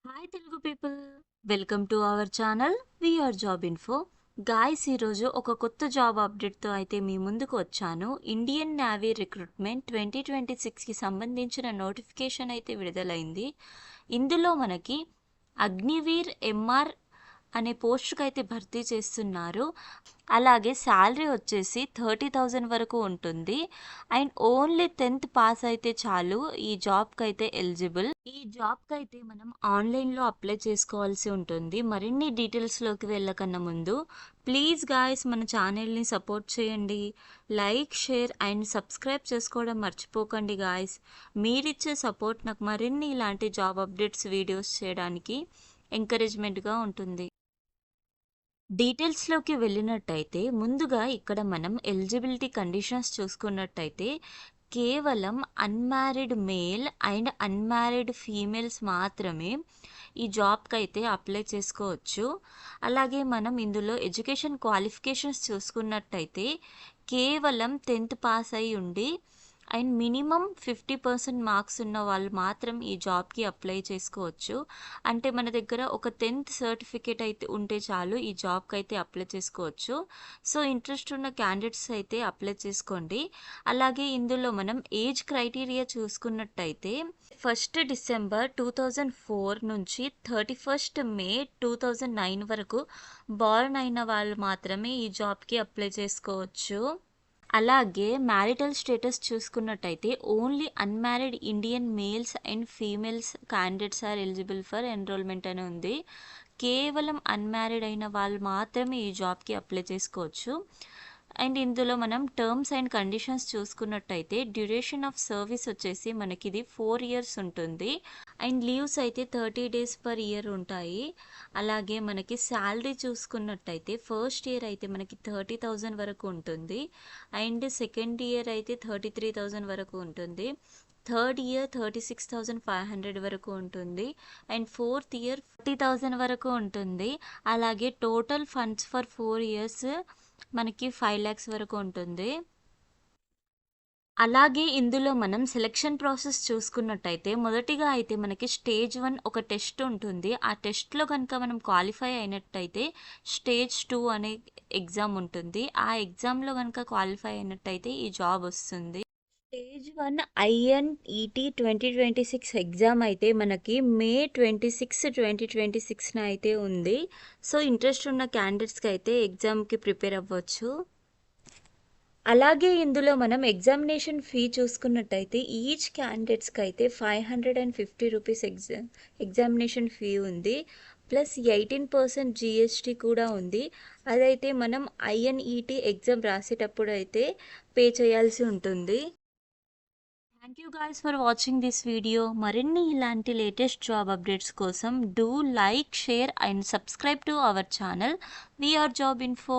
Hi Telugu people, welcome to our channel VR job info. Guys, ఈరోజు ఒక కొత్త job అప్డేట్తో అయితే మీ ముందుకు వచ్చాను. ఇండియన్ నేవీ రిక్రూట్మెంట్ 2026కి సంబంధించిన నోటిఫికేషన్ అయితే విడుదలైంది. ఇందులో మనకి అగ్నివీర్ ఎంఆర్ అనే పోస్ట్కి అయితే భర్తీ చేస్తున్నారు. అలాగే శాలరీ వచ్చేసి 30,000 వరకు ఉంటుంది. అండ్ ఓన్లీ 10th పాస్ అయితే చాలు ఈ జాబ్కి అయితే ఎలిజిబుల్. ఈ జాబ్కి అయితే మనం ఆన్లైన్లో అప్లై చేసుకోవాల్సి ఉంటుంది. మరిన్ని డీటెయిల్స్లోకి వెళ్ళకన్నా ముందు ప్లీజ్ గాయస్, మన ఛానల్ని సపోర్ట్ చేయండి. లైక్, షేర్ అండ్ సబ్స్క్రైబ్ చేసుకోవడం మర్చిపోకండి గాయస్. మీరిచ్చే సపోర్ట్ నాకు మరిన్ని ఇలాంటి జాబ్ అప్డేట్స్ వీడియోస్ చేయడానికి ఎంకరేజ్మెంట్గా ఉంటుంది. డీటెయిల్స్లోకి వెళ్ళినట్టయితే ముందుగా ఇక్కడ మనం ఎలిజిబిలిటీ కండిషన్స్ చూసుకున్నట్టయితే కేవలం unmarried male and unmarried females మాత్రమే ఈ జాబ్కి అయితే అప్లై చేసుకోవచ్చు. అలాగే మనం ఇందులో ఎడ్యుకేషన్ క్వాలిఫికేషన్స్ చూసుకున్నట్టయితే కేవలం 10th పాస్ అయి ఉండి అండ్ మినిమం 50% మార్క్స్ ఉన్న వాళ్ళు మాత్రం ఈ జాబ్కి అప్లై చేసుకోవచ్చు. అంటే మన దగ్గర ఒక 10th సర్టిఫికేట్ అయితే ఉంటే చాలు ఈ జాబ్కి అయితే అప్లై చేసుకోవచ్చు. సో ఇంట్రెస్ట్ ఉన్న క్యాండిడేట్స్ అయితే అప్లై చేసుకోండి. అలాగే ఇందులో మనం ఏజ్ క్రైటీరియా చూసుకున్నట్టయితే 1 డిసెంబర్ 2004 నుంచి 31 మే 2009 వరకు బార్న్ అయిన వాళ్ళు మాత్రమే ఈ జాబ్కి అప్లై చేసుకోవచ్చు. అలాగే మ్యారిటల్ స్టేటస్ చూసుకున్నట్టయితే only unmarried Indian males and females candidates are eligible for enrolment అని ఉంది. కేవలం అన్మ్యారీడ్ అయిన వాళ్ళు మాత్రమే ఈ జాబ్కి అప్లై చేసుకోవచ్చు. అండ్ ఇందులో మనం టర్మ్స్ అండ్ కండిషన్స్ చూసుకున్నట్టయితే డ్యూరేషన్ ఆఫ్ సర్వీస్ వచ్చేసి మనకి ఇది 4 years ఉంటుంది. అండ్ లీవ్స్ అయితే 30 days పర్ ఇయర్ ఉంటాయి. అలాగే మనకి శాలరీ చూసుకున్నట్టయితే ఫస్ట్ ఇయర్ అయితే మనకి 30,000 వరకు ఉంటుంది. అండ్ సెకండ్ ఇయర్ అయితే 33,000 వరకు ఉంటుంది. థర్డ్ ఇయర్ 36,500 వరకు ఉంటుంది. అండ్ ఫోర్త్ ఇయర్ 40,000 వరకు ఉంటుంది. అలాగే టోటల్ ఫండ్స్ ఫర్ 4 years మనకి 5 lakhs వరకు ఉంటుంది. అలాగే ఇందులో మనం సెలెక్షన్ ప్రాసెస్ చూసుకున్నట్టయితే మొదటిగా అయితే మనకి స్టేజ్ 1 ఒక టెస్ట్ ఉంటుంది. ఆ టెస్ట్లో కనుక మనం క్వాలిఫై అయినట్టయితే స్టేజ్ 2 అనే ఎగ్జామ్ ఉంటుంది. ఆ ఎగ్జామ్లో కనుక క్వాలిఫై అయినట్టయితే ఈ జాబ్ వస్తుంది. స్టేజ్ 1 INET 2026 ఎగ్జామ్ అయితే మనకి మే 26, 2026 అయితే ఉంది. సో ఇంట్రెస్ట్ ఉన్న క్యాండిడేట్స్కి అయితే ఎగ్జామ్కి ప్రిపేర్ అవ్వచ్చు. అలాగే ఇందులో మనం ఎగ్జామినేషన్ ఫీ చూసుకున్నట్టయితే ఈచ్ క్యాండిడేట్స్కి అయితే 550 రూపీస్ ఎగ్జామినేషన్ ఫీ ఉంది. ప్లస్ 18% GST కూడా ఉంది. అదైతే మనం INET ఎగ్జామ్ రాసేటప్పుడు అయితే పే చేయాల్సి ఉంటుంది. Thank you guys for watching this video. మరిన్ని ఇలాంటి లేటెస్ట్ జాబ్ అప్డేట్స్ కోసం do like, share and subscribe to our channel VR job info.